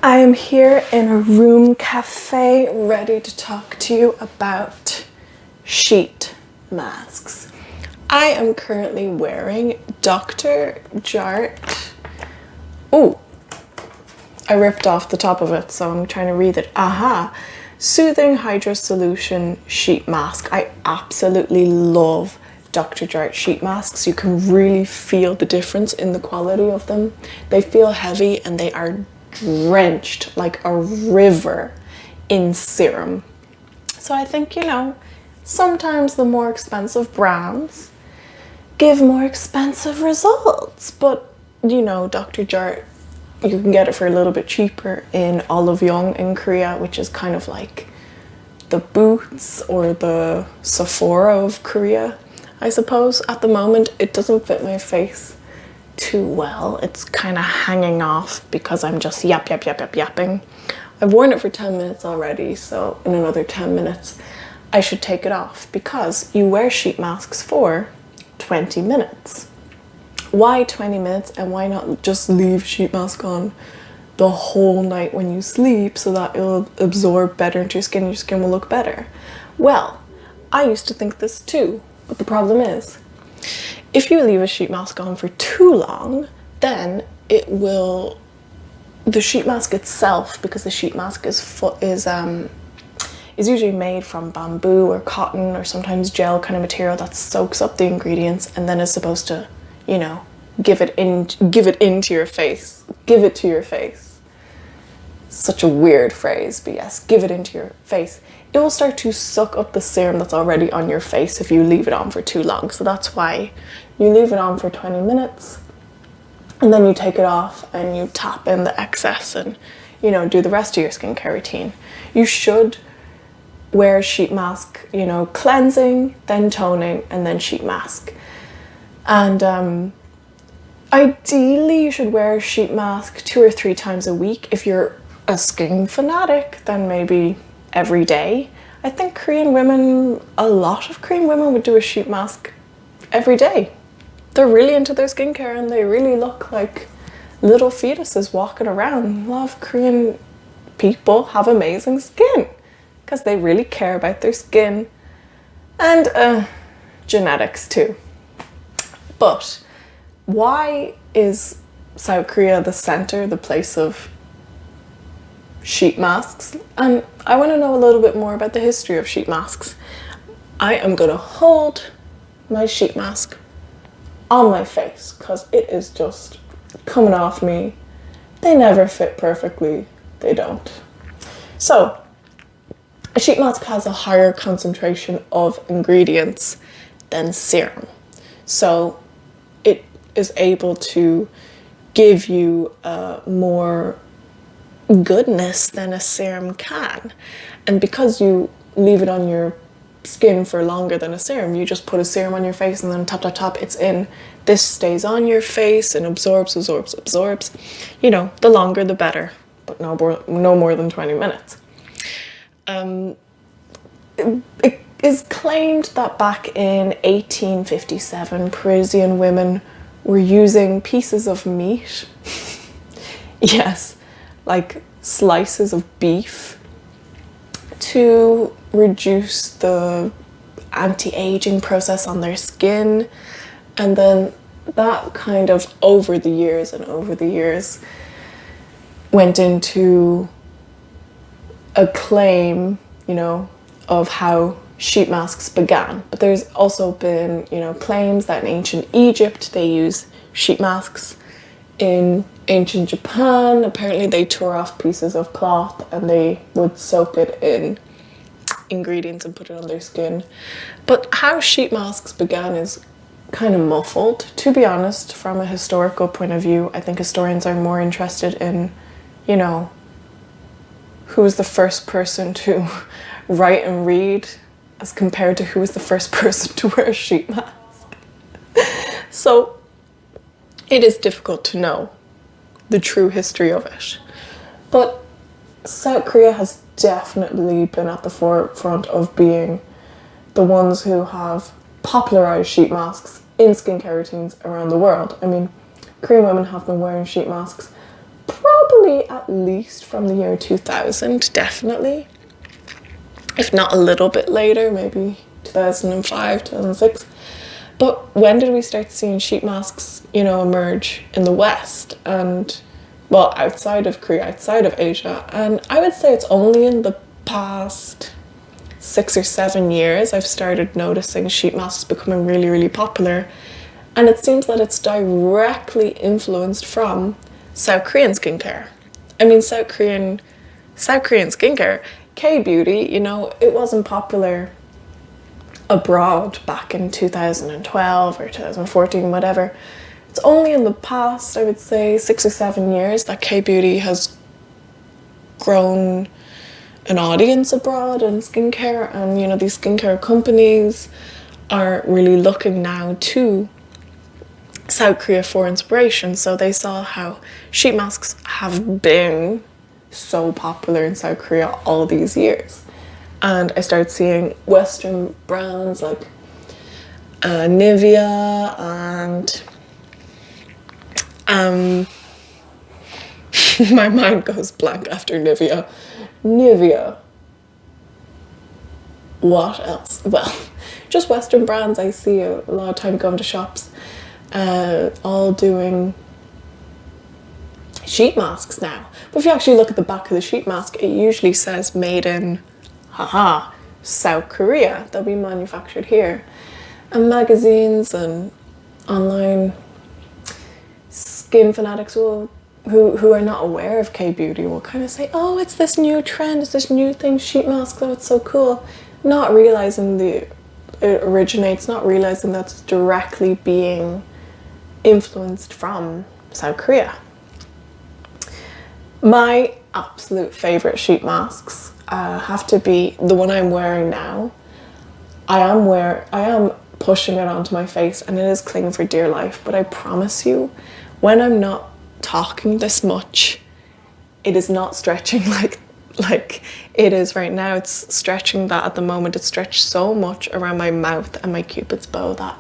I am here in a room cafe ready to talk to you about sheet masks. I am currently wearing Dr. Jart. Oh, I ripped off the top of it, so I'm trying to read it. Aha! Soothing Hydra Solution Sheet Mask. I absolutely love Dr. Jart sheet masks. You can really feel the difference in the quality of them. They feel heavy and they are drenched like a river in serum. So I think, you know, sometimes the more expensive brands give more expensive results, but you know, Dr. Jart, you can get it for a little bit cheaper in Olive Young in Korea, which is kind of like the Boots or the Sephora of Korea, I suppose. At the moment, it doesn't fit my face too well. It's kind of hanging off because I'm just yapping. I've worn it for 10 minutes already, so in another 10 minutes I should take it off, because you wear sheet masks for 20 minutes. Why 20 minutes, and why not just leave sheet mask on the whole night when you sleep so that it'll absorb better into your skin will look better? Well, I used to think this too, but the problem is, if you leave a sheet mask on for too long, then it will, the sheet mask itself, because the sheet mask is usually made from bamboo or cotton or sometimes gel kind of material that soaks up the ingredients and then is supposed to, you know, give it into your face. Give it to your face. Such a weird phrase, but yes, give it into your face. It will start to suck up the serum that's already on your face if you leave it on for too long. So that's why you leave it on for 20 minutes and then you take it off and you tap in the excess and, you know, do the rest of your skincare routine. You should wear a sheet mask, you know, cleansing, then toning, and then sheet mask. And ideally you should wear a sheet mask 2 or 3 times a week. If you're a skin fanatic, then maybe every day. I think Korean women, a lot of Korean women would do a sheet mask every day. They're really into their skincare and they really look like little fetuses walking around. A lot of Korean people have amazing skin because they really care about their skin and genetics too. But why is South Korea the center, the place of sheet masks? And I want to know a little bit more about the history of sheet masks. I am gonna hold my sheet mask on my face because it is just coming off me. They never fit perfectly, they don't. So a sheet mask has a higher concentration of ingredients than serum, so it is able to give you more goodness than a serum can. And because you leave it on your skin for longer than a serum, you just put a serum on your face and then tap, it's in. This stays on your face and absorbs. You know, the longer the better, but no more than 20 minutes. It is claimed that back in 1857, Parisian women were using pieces of meat, yes, like slices of beef, to reduce the anti-aging process on their skin. And then that kind of over the years went into a claim, you know, of how sheet masks began. But there's also been, you know, claims that in ancient Egypt they used sheet masks. In ancient Japan, apparently they tore off pieces of cloth and they would soak it in ingredients and put it on their skin. But how sheet masks began is kind of muffled. To be honest, from a historical point of view, I think historians are more interested in, you know, who was the first person to write and read as compared to who was the first person to wear a sheet mask. So it is difficult to know the true history of it. But South Korea has definitely been at the forefront of being the ones who have popularized sheet masks in skincare routines around the world. I mean, Korean women have been wearing sheet masks probably probably at least from the year 2000, definitely. If not a little bit later, maybe 2005, 2006. But when did we start seeing sheet masks, you know, emerge in the West and, well, outside of Korea, outside of Asia? And I would say it's only in the past 6 or 7 years I've started noticing sheet masks becoming really, really popular. And it seems that it's directly influenced from South Korean skincare. I mean, South Korean skincare, KBeauty, you know, it wasn't popular abroad back in 2012 or 2014, whatever. It's only in the past, I would say, 6 or 7 years that KBeauty has grown an audience abroad in skincare, and you know, these skincare companies are really looking now to South Korea for inspiration. So they saw how sheet masks have been so popular in South Korea all these years, and I started seeing Western brands like Nivea and my mind goes blank after Nivea. What else? Well, just Western brands I see a lot of time going to shops, all doing sheet masks now. But if you actually look at the back of the sheet mask, it usually says made in, South Korea. They'll be manufactured here. And magazines and online skin fanatics will, who are not aware of KBeauty, will kind of say, oh, it's this new trend, it's this new thing, sheet masks, oh, it's so cool. Not realizing it originates, not realizing that's directly being influenced from South Korea. My absolute favorite sheet masks have to be the one I'm wearing now. I am pushing it onto my face and it is clinging for dear life, but I promise you, when I'm not talking this much, it is not stretching like it is right now. It's stretching that at the moment. It's stretched so much around my mouth and my cupid's bow that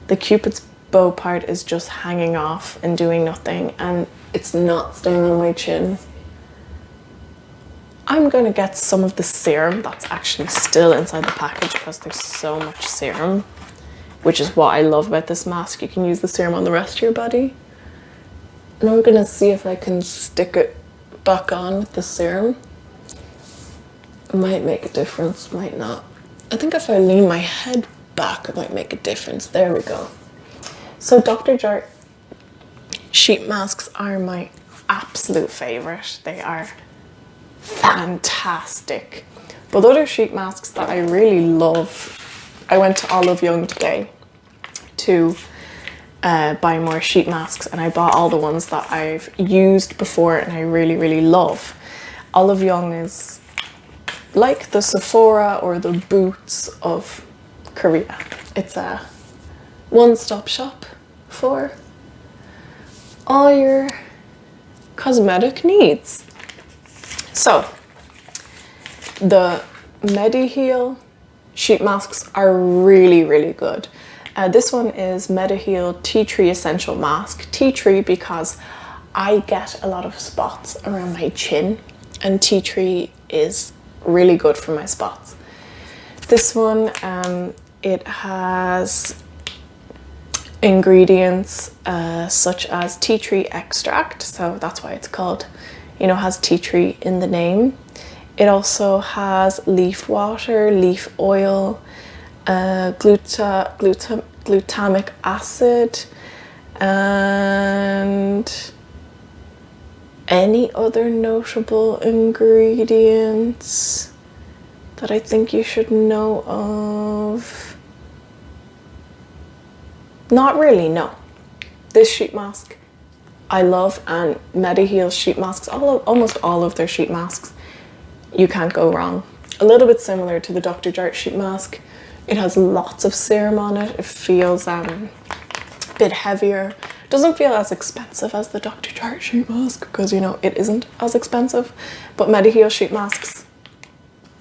the cupid's bow part is just hanging off and doing nothing, and it's not staying on my chin. I'm gonna get some of the serum that's actually still inside the package because there's so much serum, which is what I love about this mask. You can use the serum on the rest of your body. And I'm gonna see if I can stick it back on with the serum. It might make a difference, might not. I think if I lean my head back, it might make a difference. There we go. So Dr. Jart sheet masks are my absolute favorite. They are fantastic. But other sheet masks that I really love, I went to Olive Young today to buy more sheet masks, and I bought all the ones that I've used before and I really, really love. Olive Young is like the Sephora or the Boots of Korea. It's a one-stop shop for all your cosmetic needs. So the Mediheal sheet masks are really, really good. This one is Mediheal Teatree Essential Mask. Teatree because I get a lot of spots around my chin, and Teatree is really good for my spots. This one, it has ingredients such as tea tree extract, so that's why it's called, you know, has tea tree in the name. It also has leaf water, leaf oil, glutamic acid, and any other notable ingredients that I think you should know of. Not really, no. This sheet mask I love, and Mediheal sheet masks, almost all of their sheet masks, you can't go wrong. A little bit similar to the Dr. Jart sheet mask. It has lots of serum on it. It feels a bit heavier. Doesn't feel as expensive as the Dr. Jart sheet mask because, you know, it isn't as expensive. But Mediheal sheet masks,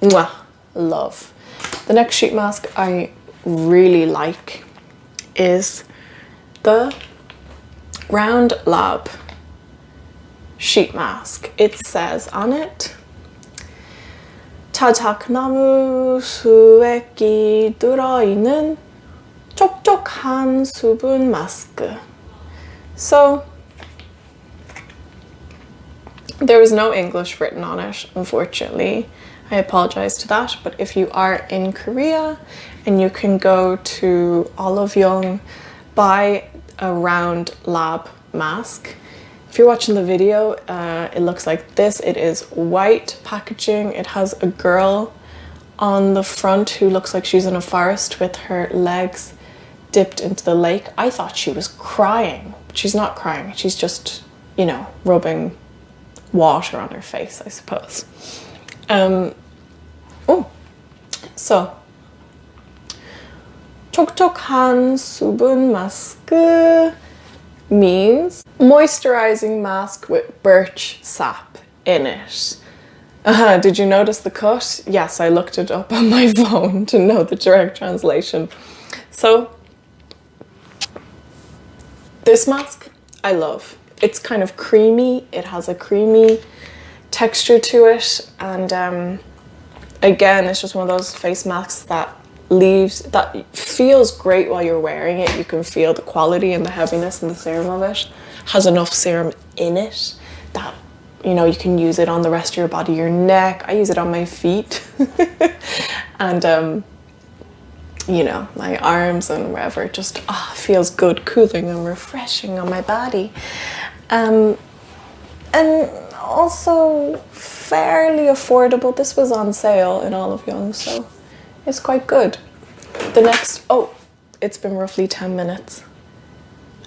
mwah, love. The next sheet mask I really like is the Round Lab sheet mask. It says on it, 자작나무 수액이 들어있는 촉촉한 수분 마스크. So there is no English written on it, unfortunately. I apologize to that, but if you are in Korea and you can go to Olive buy a round lab mask. If you're watching the video, it looks like this. It is white packaging. It has a girl on the front who looks like she's in a forest with her legs dipped into the lake. I thought she was crying, but she's not crying. She's just, you know, rubbing water on her face, I suppose. So 촉촉한 수분 마스크 means moisturizing mask with birch sap in it. Did you notice the cut? Yes, I looked it up on my phone to know the direct translation. So this mask I love. It's kind of creamy. It has a creamy texture to it, and again, it's just one of those face masks that feels great while you're wearing it. You can feel the quality and the heaviness and the serum of it. Has enough serum in it that, you know, you can use it on the rest of your body, your neck. I use it on my feet and you know, my arms and wherever. It just feels good, cooling and refreshing on my body. And also fairly affordable. This was on sale in Olive, so it's quite good. The next, it's been roughly 10 minutes.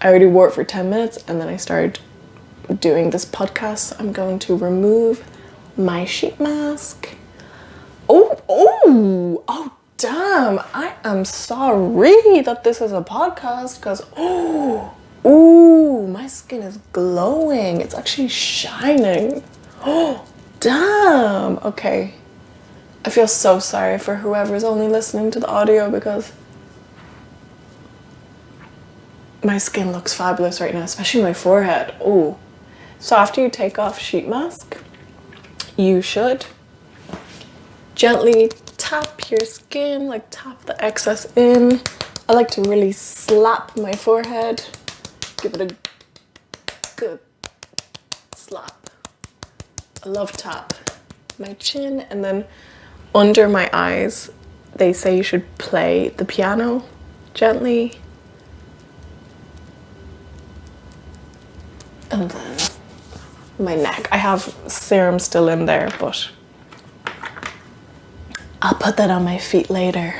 I already wore it for 10 minutes and then I started doing this podcast. So I'm going to remove my sheet mask. Oh, damn. I am sorry that this is a podcast because, my skin is glowing. It's actually shining. Oh, damn. Okay. I feel so sorry for whoever's only listening to the audio because my skin looks fabulous right now, especially my forehead. Oh. So after you take off sheet mask, you should gently tap your skin, like tap the excess in. I like to really slap my forehead, give it a good slap. I love tap my chin, and then under my eyes, they say you should play the piano gently. And then my neck. I have serum still in there, but I'll put that on my feet later,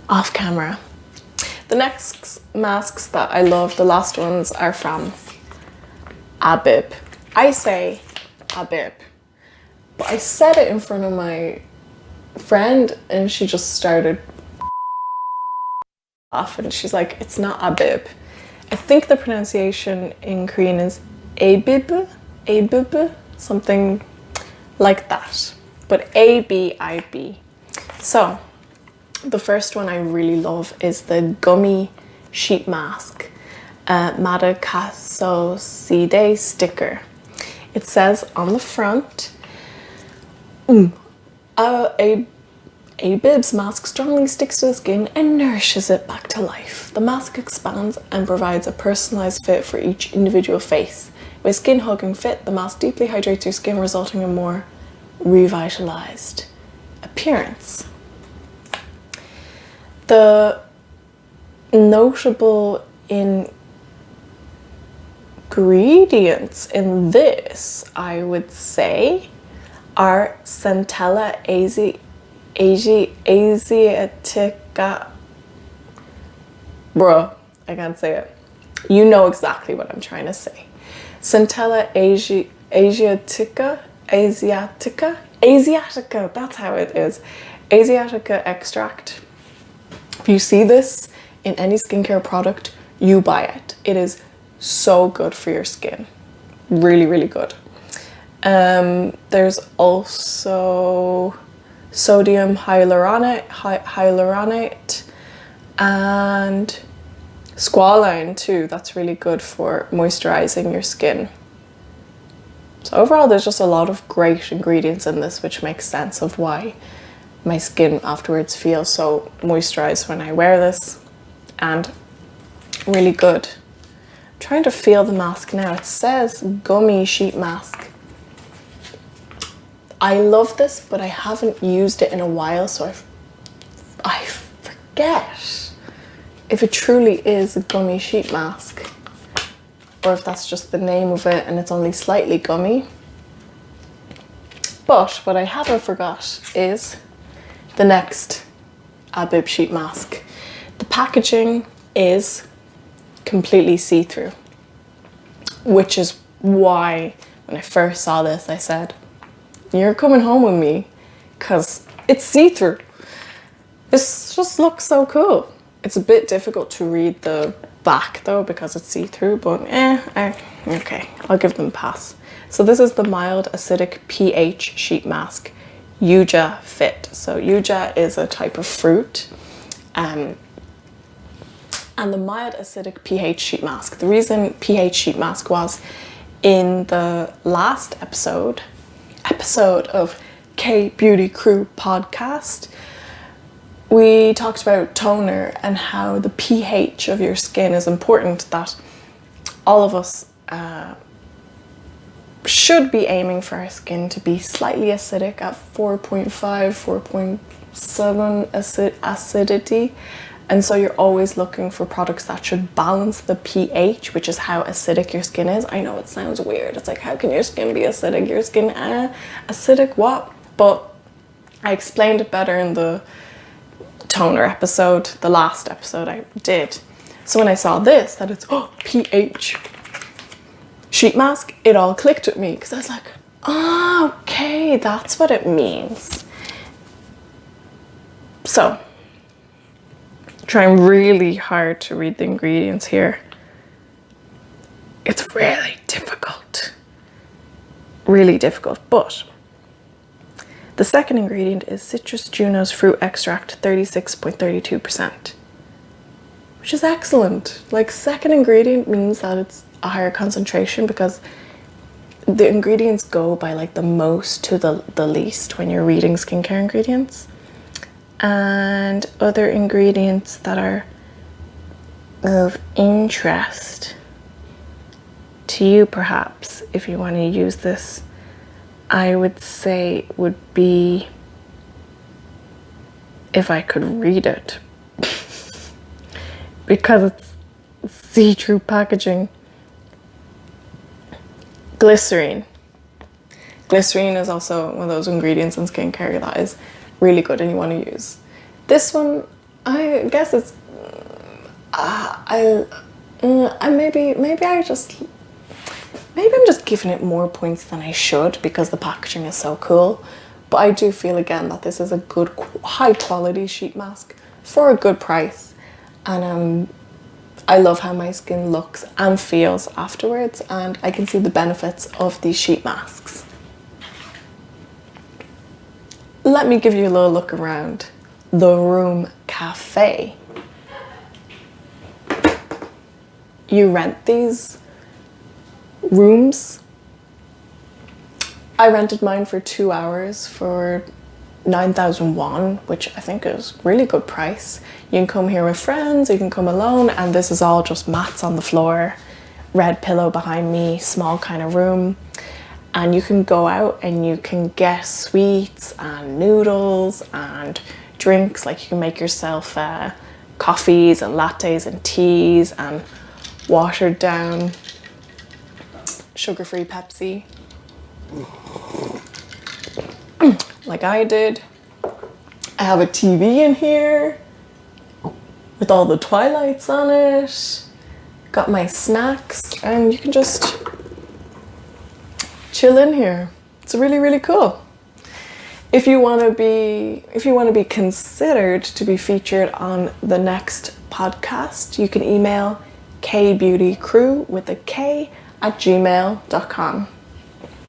off camera. The next masks that I love, the last ones, are from Abib. I say Abib, but I said it in front of my friend and she just started off and she's like, it's not Abib. I think the pronunciation in Korean is Abib, something like that, but A-B-I-B. So the first one I really love is the gummy sheet mask, Madakasoside sticker. It says on the front, Abib's mask strongly sticks to the skin and nourishes it back to life. The mask expands and provides a personalized fit for each individual face. With skin hugging fit, the mask deeply hydrates your skin, resulting in a more revitalized appearance. The notable ingredients in this, I would say, are Centella Asiatica. Bro, I can't say it. You know exactly what I'm trying to say. Centella Asiatica, that's how it is. Asiatica extract. If you see this in any skincare product, you buy it. It is so good for your skin. Really, really good. There's also sodium hyaluronate and squalane too. That's really good for moisturizing your skin. So overall, there's just a lot of great ingredients in this, which makes sense of why my skin afterwards feels so moisturized when I wear this, and really good. I'm trying to feel the mask now. It says gummy sheet mask. I love this, but I haven't used it in a while, so I forget if it truly is a gummy sheet mask or if that's just the name of it and it's only slightly gummy. But what I haven't forgot is the next Abib sheet mask. The packaging is completely see-through, which is why when I first saw this I said, you're coming home with me, because it's see-through. This just looks so cool. It's a bit difficult to read the back though because it's see-through, but okay, I'll give them a pass. So this is the mild acidic pH sheet mask, Yuja Fit. So Yuja is a type of fruit, and the mild acidic pH sheet mask. The reason pH sheet mask was in the last episode of KBeauty Krew podcast, we talked about toner and how the pH of your skin is important, that all of us should be aiming for our skin to be slightly acidic at 4.5, 4.7 acidity. And so you're always looking for products that should balance the pH, which is how acidic your skin is. I know it sounds weird. It's like, how can your skin be acidic? Your skin, acidic what? But I explained it better in the toner episode, the last episode I did. So when I saw this, that it's pH sheet mask, it all clicked with me because I was like, oh, okay, that's what it means. So, trying really hard to read the ingredients here. It's really difficult. Really difficult, but the second ingredient is Citrus Juno's fruit extract, 36.32%, which is excellent. Like, second ingredient means that it's a higher concentration because the ingredients go by like the most to the least when you're reading skincare ingredients. And other ingredients that are of interest to you, perhaps, if you want to use this, I would say would be, if I could read it, because it's see-through packaging. Glycerine. Glycerine is also one of those ingredients in skincare that is really good and you want to use. This one, I guess it's maybe I'm just giving it more points than I should because the packaging is so cool. But I do feel again that this is a good high quality sheet mask for a good price, and I love how my skin looks and feels afterwards, and I can see the benefits of these sheet masks. Let me give you a little look around the room cafe. You rent these rooms. I rented mine for 2 hours for 9,000 won, which I think is really good price. You can come here with friends, you can come alone, and this is all just mats on the floor, red pillow behind me, small kind of room. And you can go out and you can get sweets and noodles and drinks, like you can make yourself coffees and lattes and teas and watered down sugar-free Pepsi, like I did. I have a TV in here with all the Twilights on it. Got my snacks, and you can just chill in here. It's really, really cool. If you want to be considered to be featured on the next podcast, you can email KBeautyCrew with a K @gmail.com.